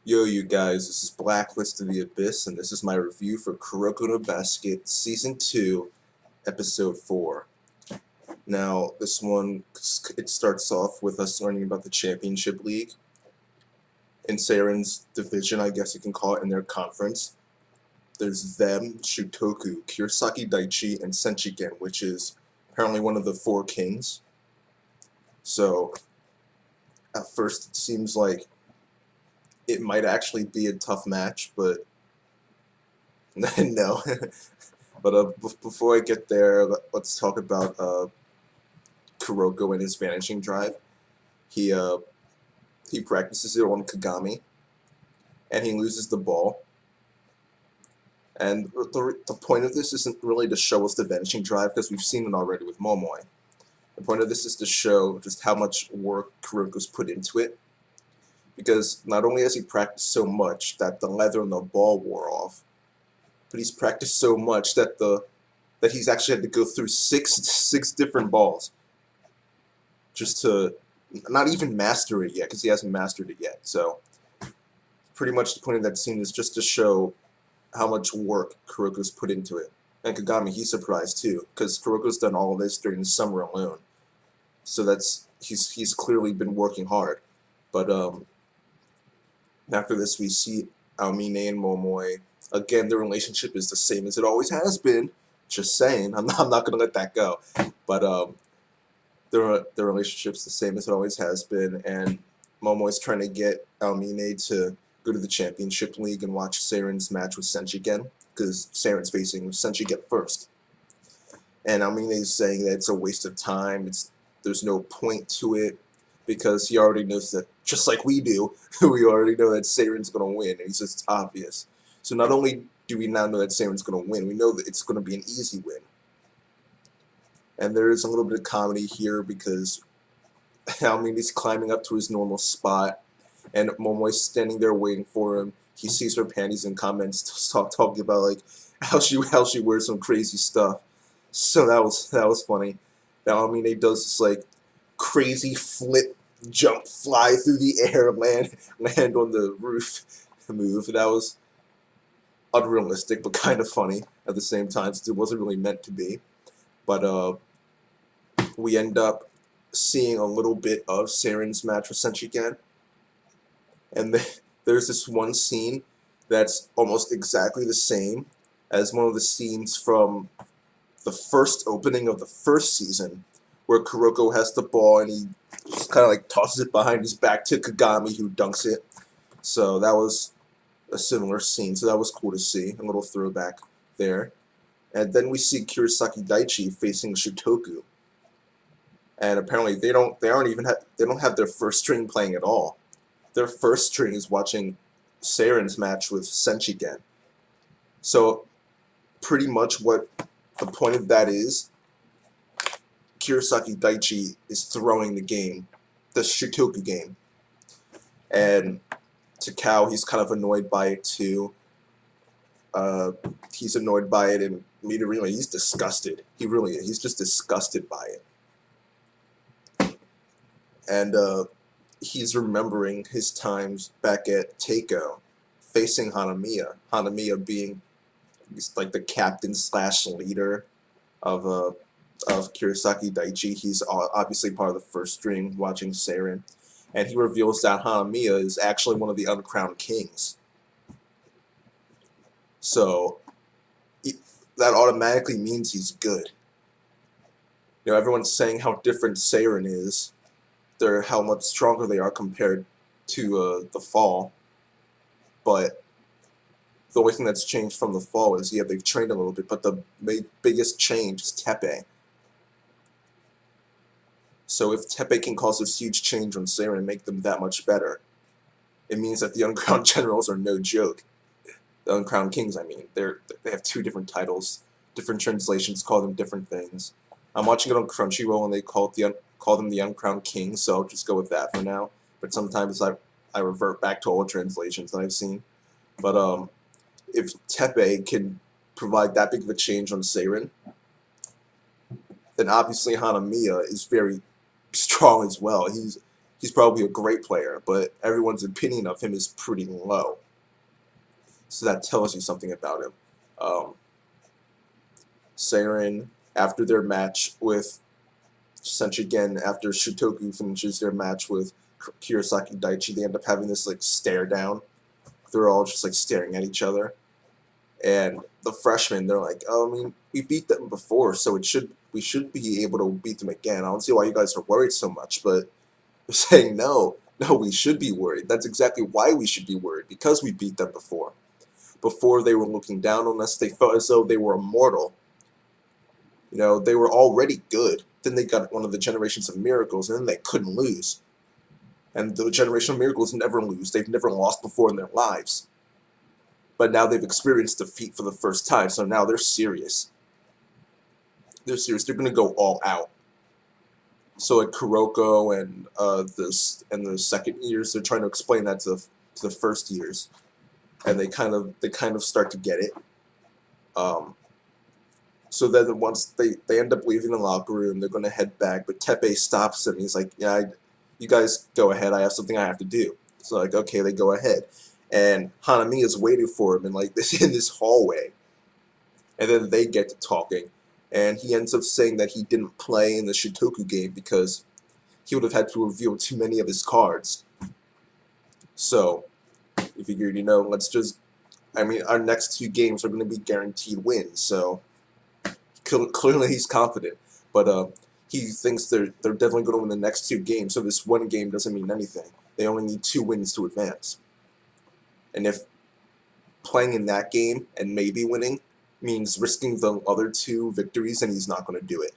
Yo, you guys, this is Blacklist of the Abyss, and this is my review for Kuroko no Basket Season 2, Episode 4. Now, this one, it starts off with us learning about the Championship League in Seirin's division, I guess you can call it, in their conference. There's them, Shutoku, Kurosaki Daichi, and Senshiken, which is apparently one of the four kings. So, at first, it seems like it might actually be a tough match, but no. But before I get there, let's talk about Kuroko and his vanishing drive. He practices it on Kagami, and he loses the ball. And the point of this isn't really to show us the vanishing drive, because we've seen it already with Momoi. The point of this is to show just how much work Kuroko's put into it, because not only has he practiced so much that the leather on the ball wore off, but he's practiced so much that he's actually had to go through six different balls just to not even master it yet, because he hasn't mastered it yet. So pretty much the point of that scene is just to show how much work Kuroko's put into it. And Kagami, he's surprised too, because Kuroko's done all of this during the summer alone. So he's clearly been working hard. But after this, we see Aomine and Momoi. Again, their relationship is the same as it always has been. Just saying, I'm not gonna let that go. But their relationship's the same as it always has been, and Momoi's trying to get Aomine to go to the Championship League and watch Seirin's match with Senshiken, because Seirin's facing Senshiken first. And Aomine's saying that it's a waste of time. There's no point to it, because he already knows that, just like we do, we already know that Seirin's gonna win, and he says it's obvious. So not only do we now know that Seirin's going to win, we know that it's going to be an easy win. And there is a little bit of comedy here, because he's climbing up to his normal spot, and Momoi's standing there waiting for him. He sees her panties and comments talking about like how she wears some crazy stuff. So that was funny. Now Aomine does this like crazy flip, jump, fly through the air, land on the roof move. That was unrealistic, but kind of funny at the same time, since it wasn't really meant to be. But we end up seeing a little bit of Seirin's match with Senshiken, and there's this one scene that's almost exactly the same as one of the scenes from the first opening of the first season, where Kuroko has the ball and he just kind of like tosses it behind his back to Kagami, who dunks it. So that was a similar scene, so that was cool to see, a little throwback there. And then we see Kurosaki Daichi facing Shutoku, and apparently they don't have their first string playing at all. Their first string is watching Seirin's match with Senshiken. So pretty much what the point of that is, Kurosaki Daichi is throwing the game, the Shutoku game, and Takao, he's kind of annoyed by it too. He's annoyed by it, and Midorima, he's disgusted. He really is. He's just disgusted by it. And he's remembering his times back at Teiko, facing Hanamiya. Hanamiya being like the captain / leader of Kurosaki Daichi. He's obviously part of the first string watching Seirin. And he reveals that Hanamiya is actually one of the uncrowned kings. So that automatically means he's good. You know, everyone's saying how different Seirin is, how much stronger they are compared to the fall. But the only thing that's changed from the fall is, yeah, they've trained a little bit, but the biggest change is Teppei. So if Teppei can cause this huge change on Seirin and make them that much better, it means that the Uncrowned Generals are no joke. The Uncrowned Kings, I mean. They have two different titles. Different translations call them different things. I'm watching it on Crunchyroll, and they call them the Uncrowned Kings, so I'll just go with that for now. But sometimes I revert back to old translations that I've seen. But if Teppei can provide that big of a change on Seirin, then obviously Hanamiya is very strong as well. he's probably a great player, but everyone's opinion of him is pretty low. So that tells you something about him. Um, Seirin, after their match with Senshigen, after Shutoku finishes their match with Kurosaki Daichi, they end up having this like stare down. They're all just like staring at each other. And the freshmen, they're like, "Oh, I mean, we beat them before, so we should be able to beat them again. I don't see why you guys are worried so much." But they're saying, "No, no, we should be worried. That's exactly why we should be worried, because we beat them before. Before they were looking down on us, they felt as though they were immortal. You know, they were already good. Then they got one of the generations of miracles, and then they couldn't lose. And the generation of miracles never lose. They've never lost before in their lives. But now they've experienced defeat for the first time, so now they're serious. They're serious. They're going to go all out." So at Kuroko and the second years, they're trying to explain that to the first years, and they kind of start to get it. So then once they end up leaving the locker room, they're going to head back, but Teppei stops them. He's like, "Yeah, you guys go ahead. I have something I have to do." So like, okay, they go ahead, and Hanamiya is waiting for him in like this in this hallway, and then they get to talking, and he ends up saying that he didn't play in the Shutoku game because he would have had to reveal too many of his cards. So he figured, let's just, I mean, our next two games are going to be guaranteed wins, so clearly he's confident, but he thinks they're definitely going to win the next two games, so this one game doesn't mean anything. They only need 2 wins to advance. And if playing in that game and maybe winning means risking the other 2 victories, then he's not going to do it.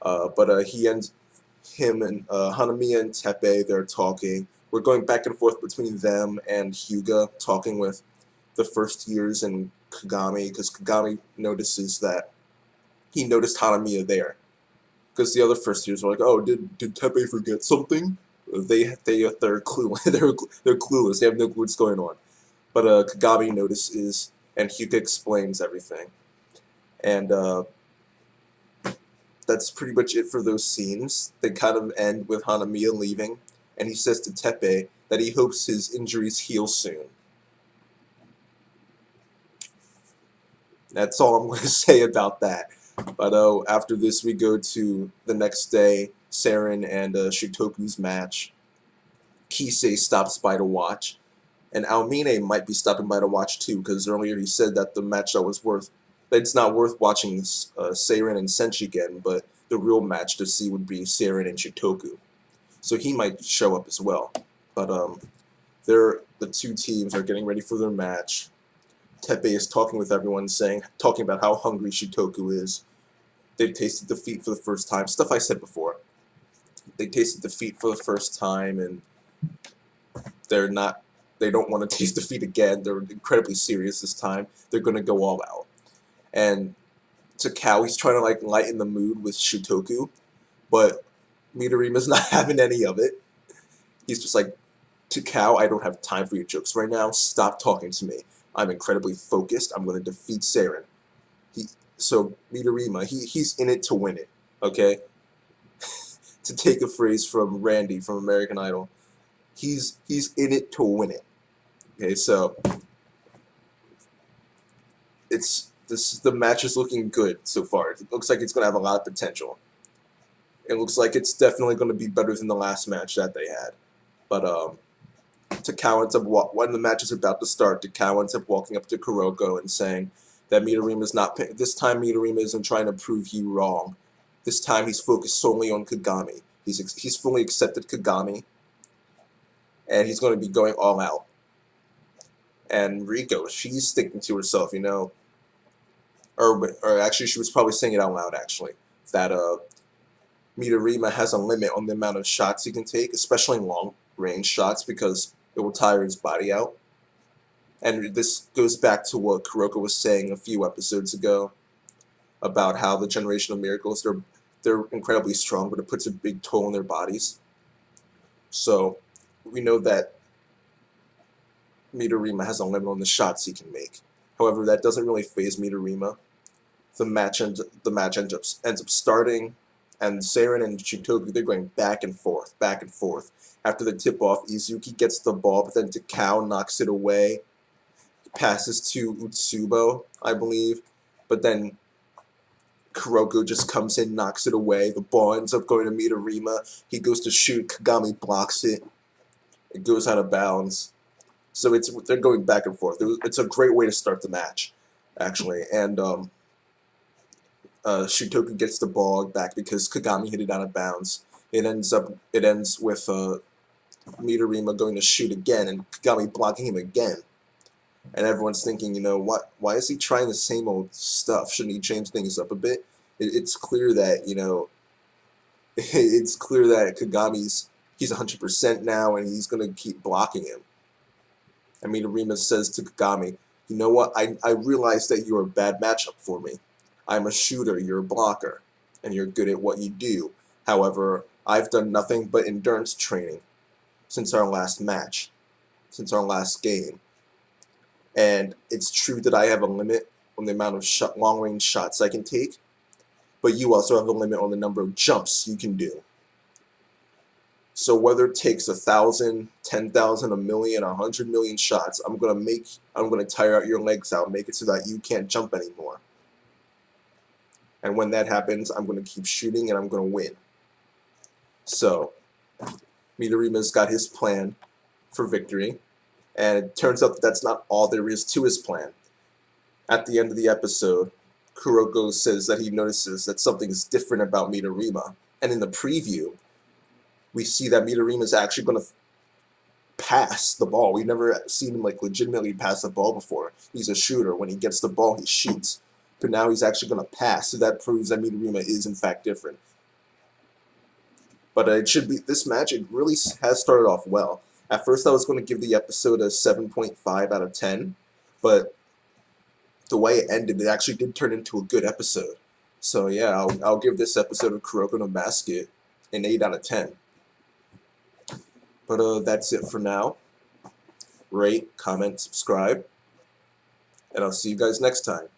But him and Hanamiya and Teppei, they're talking. We're going back and forth between them and Hyuga, talking with the first years and Kagami, because Kagami notices that he noticed Hanamiya there. Because the other first years were like, "Oh, did Teppei forget something?" They're clueless. They're clueless. They have no clue what's going on. But Kagami notices, and Hyuga explains everything. And that's pretty much it for those scenes. They kind of end with Hanamiya leaving, and he says to Teppei that he hopes his injuries heal soon. That's all I'm going to say about that. But after this, we go to the next day, Seirin and Shutoku's match. Kisei stops by to watch, and Aomine might be stopping by to watch too, because earlier he said that the match that it's not worth watching Seirin and Senshigen, but the real match to see would be Seirin and Shutoku. So he might show up as well. But the 2 teams are getting ready for their match. Teppei is talking with everyone, talking about how hungry Shutoku is. They've tasted defeat for the first time. Stuff I said before. They tasted defeat for the first time, and they don't want to taste defeat again. They're incredibly serious this time. They're going to go all out. And Takao, he's trying to like lighten the mood with Shutoku, but Midorima's not having any of it. He's just like, "Takao, I don't have time for your jokes right now. Stop talking to me. I'm incredibly focused. I'm going to defeat Seirin." So Midorima, he's in it to win it, okay? To take a phrase from Randy from American Idol, he's in it to win it. Okay, so the match is looking good so far. It looks like it's going to have a lot of potential. It looks like it's definitely going to be better than the last match that they had. But Takao ends up when the match is about to start, Takao ends up walking up to Kuroko and saying that Midorima's not this time. Midorima isn't trying to prove you wrong. This time he's focused solely on Kagami. He's fully accepted Kagami, and he's going to be going all out. And Riko, she's sticking to herself, or actually she was probably saying it out loud actually, that Midorima has a limit on the amount of shots he can take, especially long range shots, because it will tire his body out. And this goes back to what Kuroko was saying a few episodes ago about how the Generation of Miracles, they're incredibly strong, but it puts a big toll on their bodies. So we know that Midorima has a limit on the shots he can make. However, that doesn't really faze Midorima. The match ends up starting, And Seirin and Shutoku, they're going back and forth, back and forth. After the tip-off, Izuki gets the ball, but then Takao knocks it away. Passes to Utsubo, I believe. But then Kuroko just comes in, knocks it away. The ball ends up going to Midorima. He goes to shoot. Kagami blocks it. It goes out of bounds. So they're going back and forth. It's a great way to start the match, actually. And Shutoku gets the ball back because Kagami hit it out of bounds. It ends with Midorima going to shoot again and Kagami blocking him again. And everyone's thinking, why is he trying the same old stuff? Shouldn't he change things up a bit? It's clear that, it's clear that he's 100% now and he's going to keep blocking him. And Midorima says to Kagami, you know what, I realize that you're a bad matchup for me. I'm a shooter, you're a blocker, and you're good at what you do. However, I've done nothing but endurance training since our last match, since our last game. And it's true that I have a limit on the amount of long-range shots I can take, but you also have a limit on the number of jumps you can do. So whether it takes 1,000, 10,000, 1,000,000, 100,000,000 shots, I'm gonna tire out your legs out, make it so that you can't jump anymore. And when that happens, I'm gonna keep shooting and I'm gonna win. So Midorima's got his plan for victory, and it turns out that that's not all there is to his plan. At the end of the episode, Kuroko says that he notices that something is different about Midorima, and in the preview, we see that Midorima is actually going to pass the ball. We've never seen him legitimately pass the ball before. He's a shooter. When he gets the ball, he shoots. But now he's actually going to pass, so that proves that Midorima is in fact different. But this match, it really has started off well. At first I was going to give the episode a 7.5 out of 10, but the way it ended, it actually did turn into a good episode. So yeah, I'll give this episode of Kuroko no Basket an 8 out of 10. But that's it for now. Rate, comment, subscribe, and I'll see you guys next time.